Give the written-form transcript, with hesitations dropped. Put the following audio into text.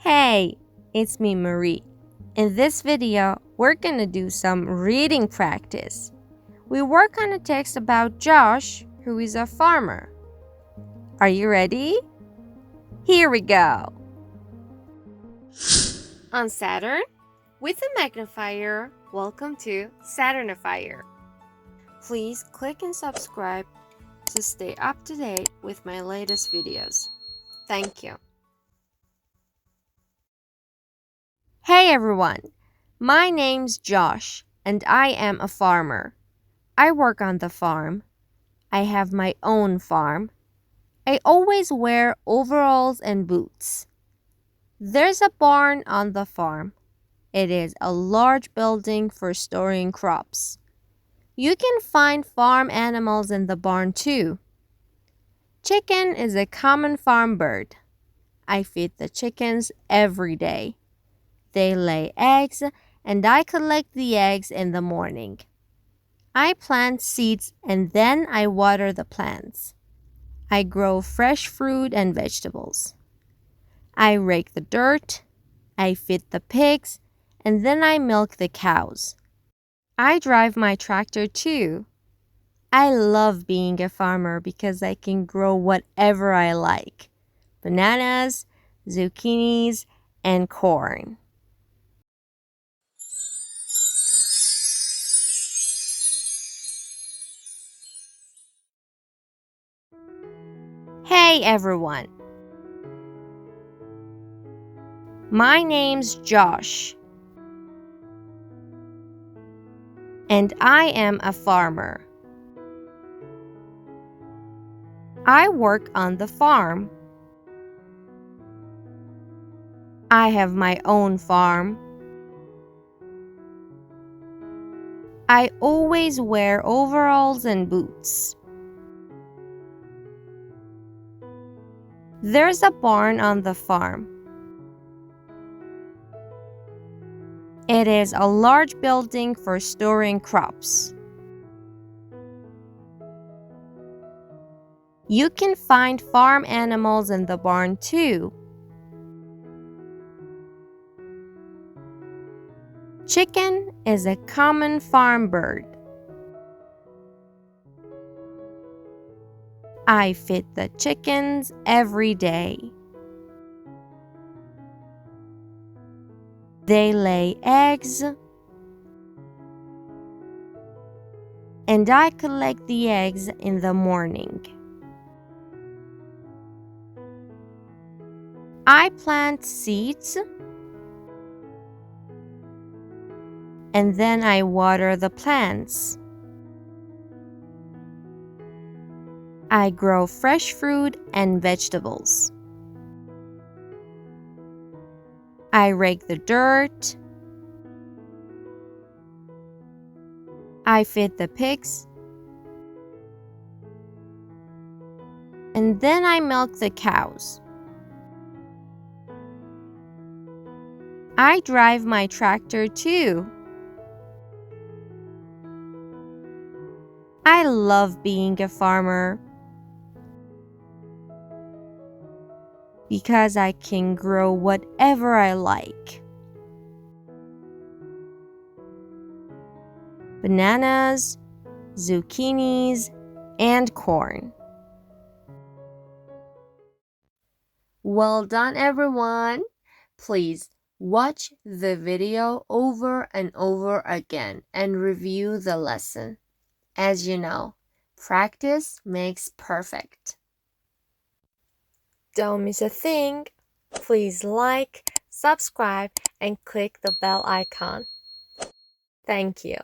Hey, it's me, Marie. In this video, we're gonna do some reading practice. We work on a text about Josh, who is a farmer. Are you ready? Here we go. On Saturn, with a magnifier, welcome to SaturNifier. Please click and subscribe to stay up to date with my latest videos. Thank you. Hey everyone, my name's Josh and I am a farmer. I work on the farm. I have my own farm. I always wear overalls and boots. There's a barn on the farm. It is a large building for storing crops. You can find farm animals in the barn too. Chicken is a common farm bird. I feed the chickens every day. They lay eggs, and I collect the eggs in the morning. I plant seeds and then I water the plants. I grow fresh fruit and vegetables. I rake the dirt, I feed the pigs, and then I milk the cows. I drive my tractor too. I love being a farmer because I can grow whatever I like: bananas, zucchinis, and corn. Hey everyone! My name's Josh, and I am a farmer. I work on the farm. I have my own farm. I always wear overalls and boots. There's a barn on the farm. It is a large building for storing crops. You can find farm animals in the barn too. Chicken is a common farm bird. I feed the chickens every day. They lay eggs, and I collect the eggs in the morning. I plant seeds, and then I water the plants. I grow fresh fruit and vegetables. I rake the dirt. I feed the pigs. And then I milk the cows. I drive my tractor too. I love being a farmer because I can grow whatever I like: bananas, zucchinis, and corn. Well done, everyone! Please watch the video over and over again and review the lesson. As you know, practice makes perfect. Don't miss a thing. Please like, subscribe, and click the bell icon. Thank you.